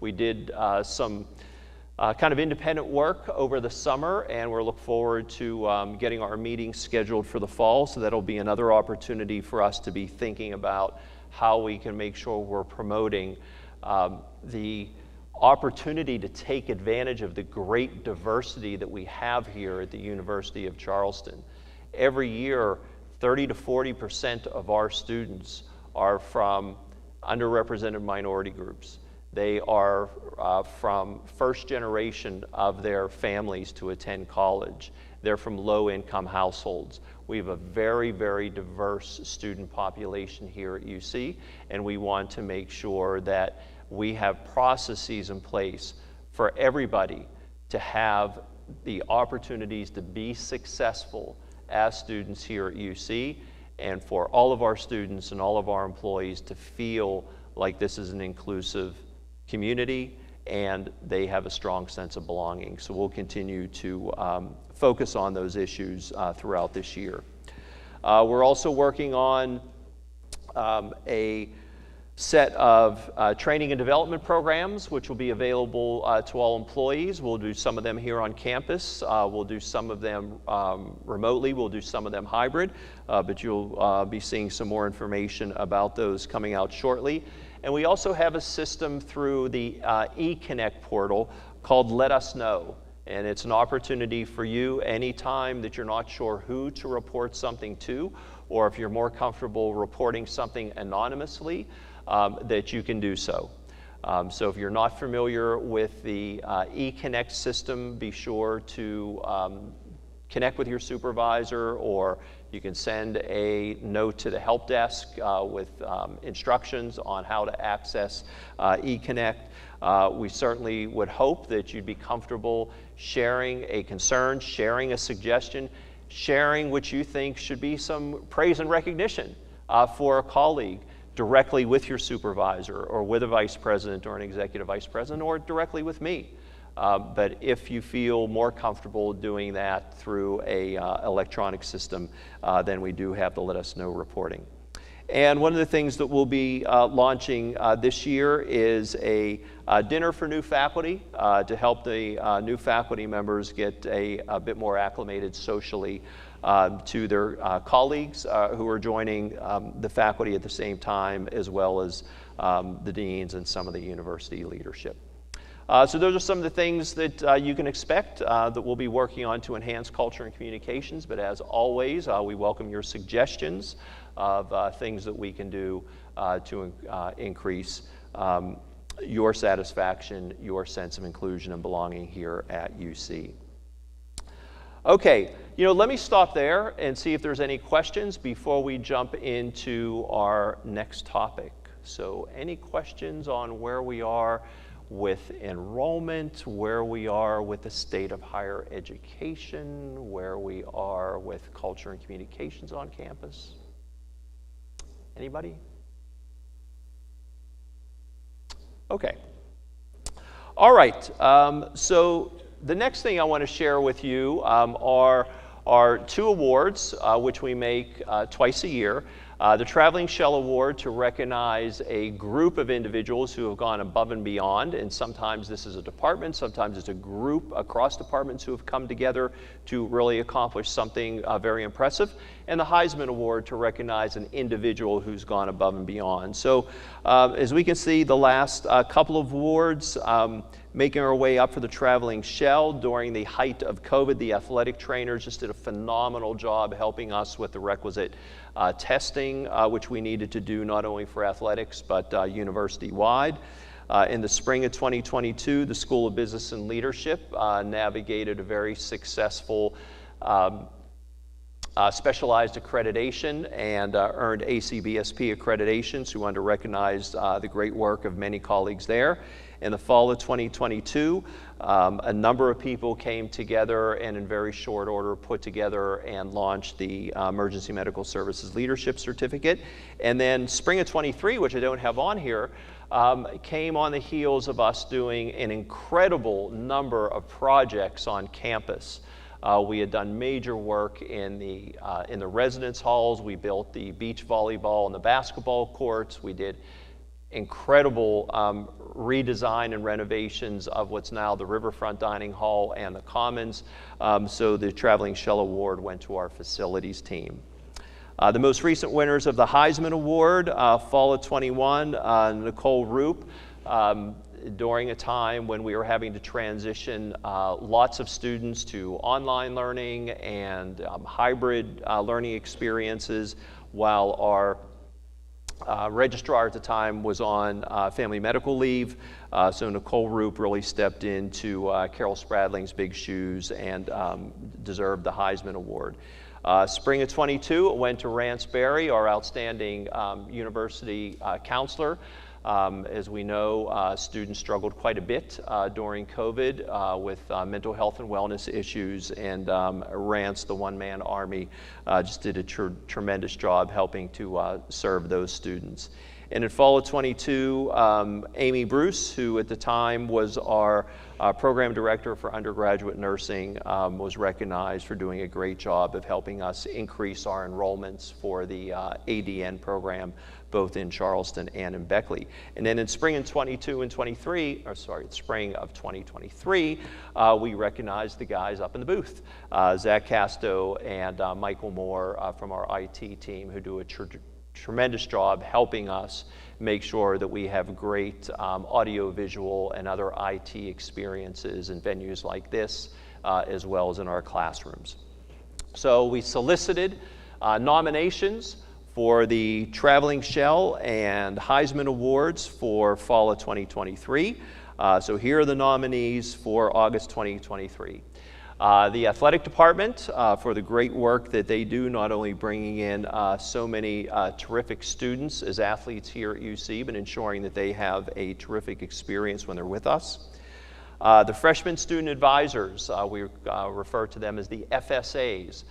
We did some kind of independent work over the summer, and we're looking forward to getting our meetings scheduled for the fall, so that'll be another opportunity for us to be thinking about how we can make sure we're promoting the opportunity to take advantage of the great diversity that we have here at the University of Charleston. Every year, 30 to 40% of our students are from underrepresented minority groups. They are from first generation of their families to attend college. They're from low-income households. We have a very, very diverse student population here at UC, and we want to make sure that we have processes in place for everybody to have the opportunities to be successful as students here at UC, and for all of our students and all of our employees to feel like this is an inclusive community and they have a strong sense of belonging. So we'll continue to focus on those issues throughout this year. We're also working on a set of training and development programs which will be available to all employees. We'll do some of them here on campus. We'll do some of them remotely. We'll do some of them hybrid, but you'll be seeing some more information about those coming out shortly. And we also have a system through the eConnect portal called Let Us Know. And it's an opportunity for you anytime that you're not sure who to report something to, or if you're more comfortable reporting something anonymously, that you can do so. So if you're not familiar with the eConnect system, be sure to connect with your supervisor, or you can send a note to the help desk with instructions on how to access eConnect. We certainly would hope that you'd be comfortable sharing a concern, sharing a suggestion, sharing what you think should be some praise and recognition for a colleague directly with your supervisor, or with a vice president or an executive vice president, or directly with me. But if you feel more comfortable doing that through a electronic system, then we do have the Let Us Know reporting. And one of the things that we'll be launching this year is a dinner for new faculty to help the new faculty members get a bit more acclimated socially to their colleagues who are joining the faculty at the same time, as well as the deans and some of the university leadership. So those are some of the things that you can expect that we'll be working on to enhance culture and communications. But as always, we welcome your suggestions of things that we can do to increase your satisfaction, your sense of inclusion and belonging here at UC. Okay, let me stop there and see if there's any questions before we jump into our next topic. So any questions on where we are with enrollment, where we are with the state of higher education, where we are with culture and communications on campus? Anybody? Okay. All right. So the next thing I want to share with you are two awards which we make twice a year. The Traveling Shell Award to recognize a group of individuals who have gone above and beyond, and sometimes this is a department, sometimes it's a group across departments who have come together to really accomplish something very impressive, and the Heisman Award to recognize an individual who's gone above and beyond. So as we can see, the last couple of awards, making our way up for the Traveling Shell during the height of COVID, the athletic trainers just did a phenomenal job helping us with the requisite testing, which we needed to do not only for athletics, but university-wide. In the spring of 2022, the School of Business and Leadership navigated a very successful specialized accreditation and earned ACBSP accreditation, so we wanted to recognize the great work of many colleagues there. In the fall of 2022, a number of people came together and in very short order put together and launched the Emergency Medical Services Leadership Certificate. And then spring of 23, which I don't have on here, came on the heels of us doing an incredible number of projects on campus. We had done major work in the residence halls. We built the beach volleyball and the basketball courts. We did incredible redesign and renovations of what's now the Riverfront Dining Hall and the Commons. So the Traveling Shell Award went to our facilities team. The most recent winners of the Heisman Award, fall of 21, Nicole Roop, during a time when we were having to transition lots of students to online learning and hybrid learning experiences, while our registrar at the time was on family medical leave. So Nicole Roop really stepped into Carol Spradling's big shoes and deserved the Heisman Award. Spring of 22, it went to Rance Berry, our outstanding university counselor. As we know, students struggled quite a bit during COVID with mental health and wellness issues, and Rance, the one-man army, just did a tremendous job helping to serve those students. And in fall of 22, Amy Bruce, who at the time was our program director for undergraduate nursing, was recognized for doing a great job of helping us increase our enrollments for the ADN program, both in Charleston and in Beckley. And then in spring of 22 and 23, or sorry, spring of 2023, we recognized the guys up in the booth, Zach Casto and Michael Moore from our IT team, who do a tremendous job helping us make sure that we have great audio, visual, and other IT experiences in venues like this, as well as in our classrooms. So we solicited nominations for the Traveling Shell and Heisman Awards for fall of 2023. So here are the nominees for August 2023. The athletic department for the great work that they do, not only bringing in so many terrific students as athletes here at UC, but ensuring that they have a terrific experience when they're with us. The freshman student advisors, we refer to them as the FSAs.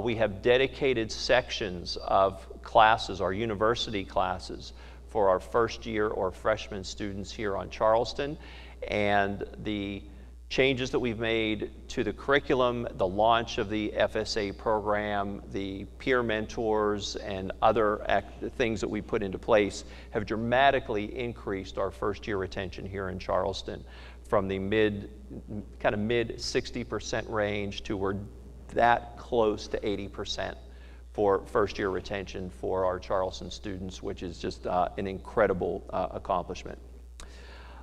We have dedicated sections of classes, our university classes, for our first year or freshman students here on Charleston. And the changes that we've made to the curriculum, the launch of the FSA program, the peer mentors, and other things that we put into place have dramatically increased our first year retention here in Charleston from the mid 60% range to we're that close to 80% for first year retention for our Charleston students, which is just an incredible accomplishment.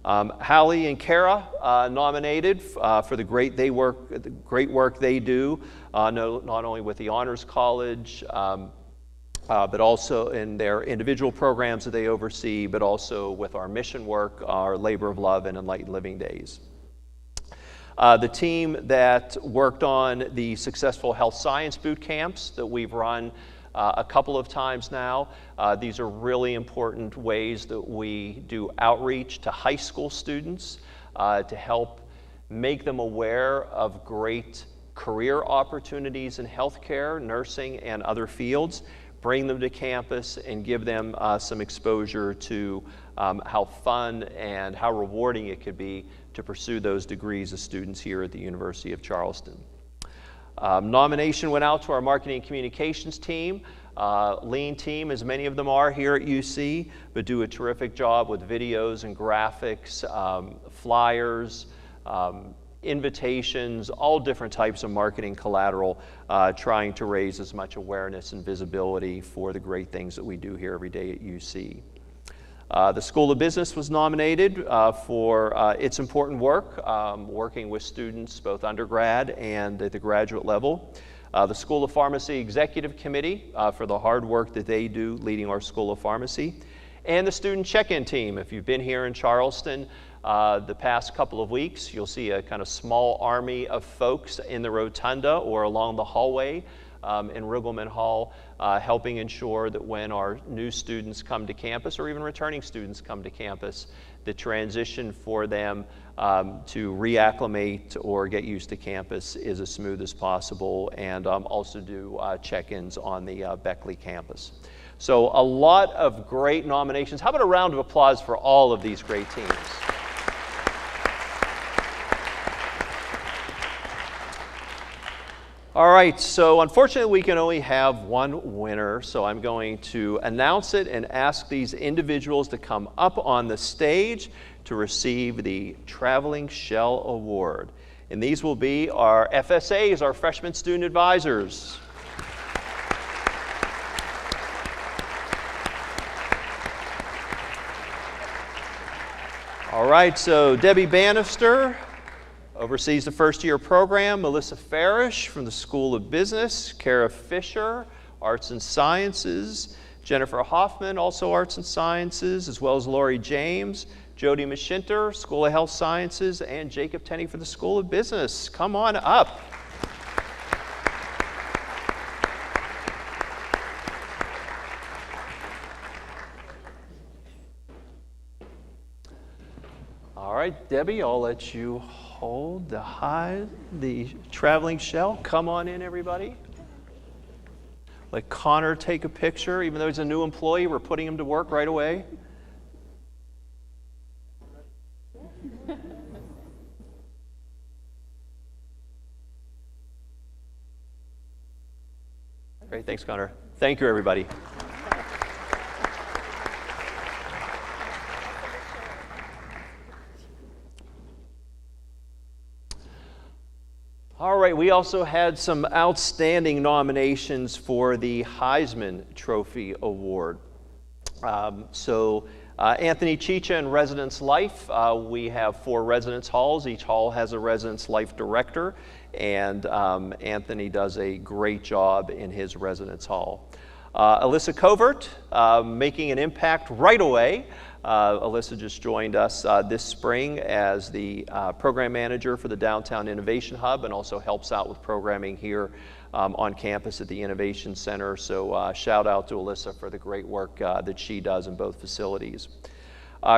Hallie and Kara nominated for the great work they do, not only with the Honors College, but also in their individual programs that they oversee, but also with our mission work, our Labor of Love and Enlightened Living Days. The team that worked on the successful health science boot camps that we've run a couple of times now. These are really important ways that we do outreach to high school students to help make them aware of great career opportunities in healthcare, nursing, and other fields, bring them to campus and give them some exposure to how fun and how rewarding it could be to pursue those degrees as students here at the University of Charleston. Nomination went out to our marketing and communications team, lean team, as many of them are here at UC, but do a terrific job with videos and graphics, flyers, invitations, all different types of marketing collateral, trying to raise as much awareness and visibility for the great things that we do here every day at UC. The School of Business was nominated for its important work, working with students both undergrad and at the graduate level. The School of Pharmacy Executive Committee for the hard work that they do leading our School of Pharmacy. And the Student Check-In Team. If you've been here in Charleston the past couple of weeks, you'll see a kind of small army of folks in the rotunda or along the hallway Enrollment Hall, helping ensure that when our new students come to campus, or even returning students come to campus, the transition for them to reacclimate or get used to campus is as smooth as possible, and also do check-ins on the Beckley campus. So a lot of great nominations. How about a round of applause for all of these great teams? All right, so unfortunately we can only have one winner, so I'm going to announce it and ask these individuals to come up on the stage to receive the Traveling Shell Award. And these will be our FSAs, our Freshman Student Advisors. All right, so Debbie Bannister oversees the first-year program. Melissa Farish from the School of Business. Kara Fisher, Arts and Sciences. Jennifer Hoffman, also Arts and Sciences, as well as Lori James. Jody Mashinter, School of Health Sciences, and Jacob Tenney for the School of Business. Come on up. All right, Debbie, I'll let you hold the traveling shell. Come on in, everybody. Let Connor take a picture. Even though he's a new employee, we're putting him to work right away. Great, thanks, Connor. Thank you, everybody. All right, we also had some outstanding nominations for the Heisman Trophy Award. Anthony Chicha in Residence Life, we have 4 residence halls. Each hall has a residence life director, and Anthony does a great job in his residence hall. Alyssa Covert, making an impact right away. Alyssa just joined us this spring as the program manager for the Downtown Innovation Hub, and also helps out with programming here on campus at the Innovation Center. So shout out to Alyssa for the great work that she does in both facilities.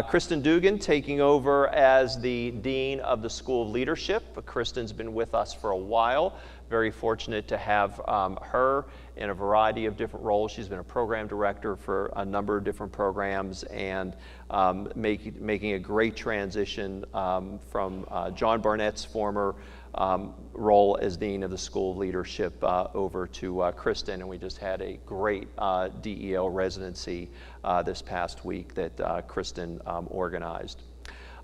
Kristen Dugan taking over as the Dean of the School of Leadership. Kristen's been with us for a while. Very fortunate to have her in a variety of different roles. She's been a program director for a number of different programs, and making a great transition from John Barnett's former role as Dean of the School of Leadership over to Kristen, and we just had a great DEL residency this past week that Kristen organized.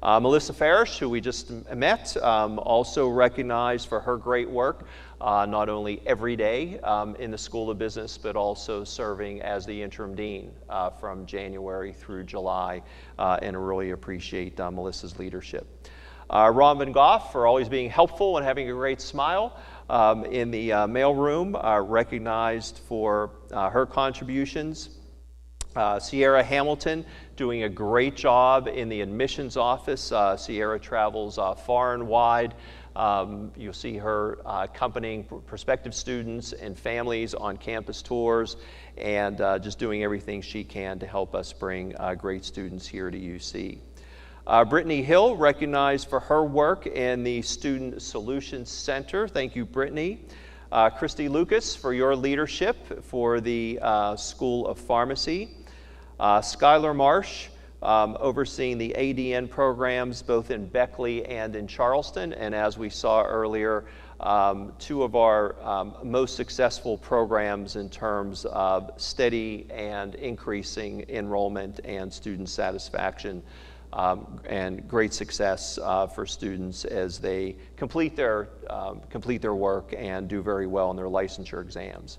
Melissa Farish, who we just met, also recognized for her great work, not only every day in the School of Business, but also serving as the interim dean from January through July, and I really appreciate Melissa's leadership. Ron Van Gough for always being helpful and having a great smile in the mailroom, recognized for her contributions. Sierra Hamilton doing a great job in the admissions office. Sierra travels far and wide. You'll see her accompanying prospective students and families on campus tours, and just doing everything she can to help us bring great students here to UC. Brittany Hill, recognized for her work in the Student Solutions Center. Thank you, Brittany. Christy Lucas, for your leadership for the School of Pharmacy. Skylar Marsh, overseeing the ADN programs both in Beckley and in Charleston. And as we saw earlier, 2 of our most successful programs in terms of steady and increasing enrollment and student satisfaction, and great success for students as they complete their work and do very well in their licensure exams.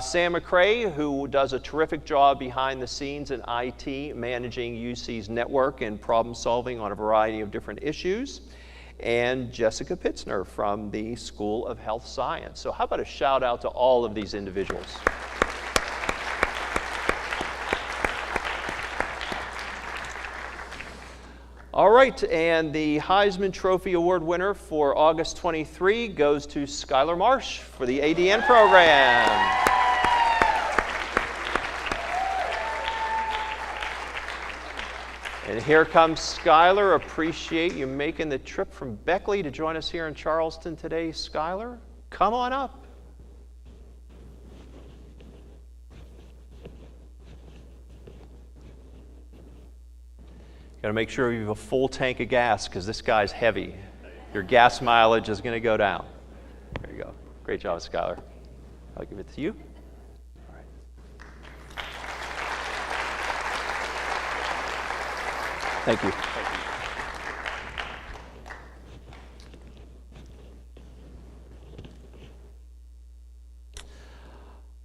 Sam McCrae, who does a terrific job behind the scenes in IT, managing UC's network and problem solving on a variety of different issues. And Jessica Pitzner from the School of Health Science. So how about a shout out to all of these individuals? All right, and the Heisman Trophy Award winner for August 23 goes to Skylar Marsh for the ADN program. And here comes Skylar. Appreciate you making the trip from Beckley to join us here in Charleston today, Skylar. Come on up. Got to make sure you have a full tank of gas because this guy's heavy. Your gas mileage is going to go down. There you go. Great job, Skylar. I'll give it to you. All right. Thank you.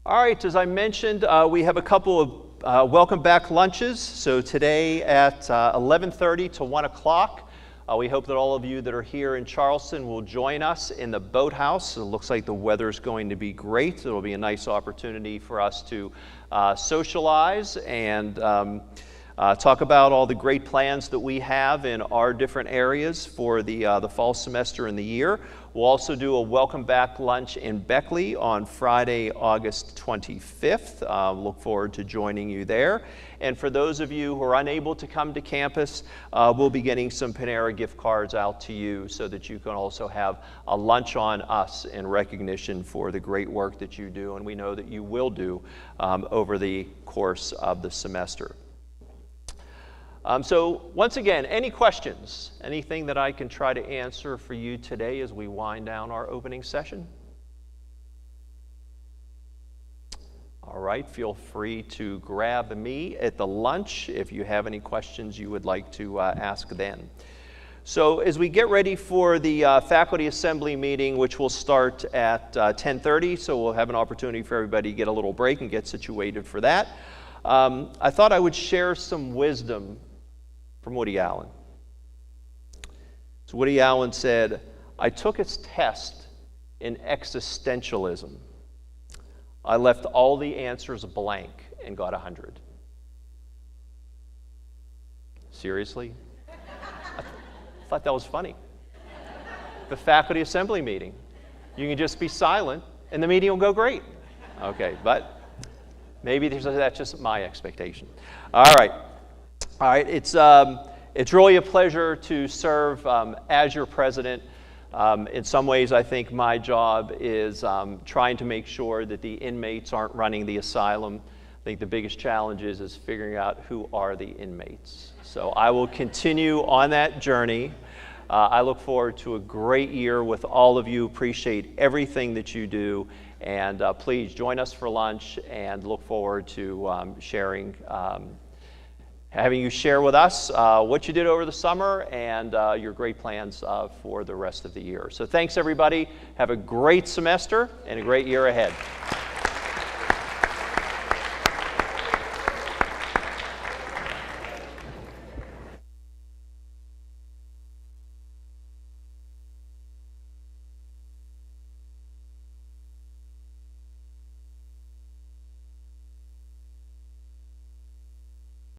All right, as I mentioned, we have a couple of welcome back lunches. So today at 11:30 to 1 o'clock, we hope that all of you that are here in Charleston will join us in the boathouse. It looks like the weather's going to be great. It'll be a nice opportunity for us to socialize and talk about all the great plans that we have in our different areas for the fall semester and the year. We'll also do a welcome back lunch in Beckley on Friday, August 25th. Look forward to joining you there. And for those of you who are unable to come to campus, we'll be getting some Panera gift cards out to you so that you can also have a lunch on us in recognition for the great work that you do, and we know that you will do over the course of the semester. So once again, any questions? Anything that I can try to answer for you today as we wind down our opening session? All right, feel free to grab me at the lunch if you have any questions you would like to ask then. So as we get ready for the faculty assembly meeting, which will start at 10:30, so we'll have an opportunity for everybody to get a little break and get situated for that. I thought I would share some wisdom from Woody Allen. So Woody Allen said, "I took a test in existentialism. I left all the answers blank and got 100. Seriously? I thought that was funny. The faculty assembly meeting. You can just be silent and the meeting will go great. Okay, but maybe that's just my expectation. All right, it's really a pleasure to serve as your president. In some ways, I think my job is trying to make sure that the inmates aren't running the asylum. I think the biggest challenge is figuring out who are the inmates. So I will continue on that journey. I look forward to a great year with all of you. Appreciate everything that you do. And please join us for lunch and look forward to having you share with us what you did over the summer and your great plans for the rest of the year. So thanks, everybody. Have a great semester and a great year ahead.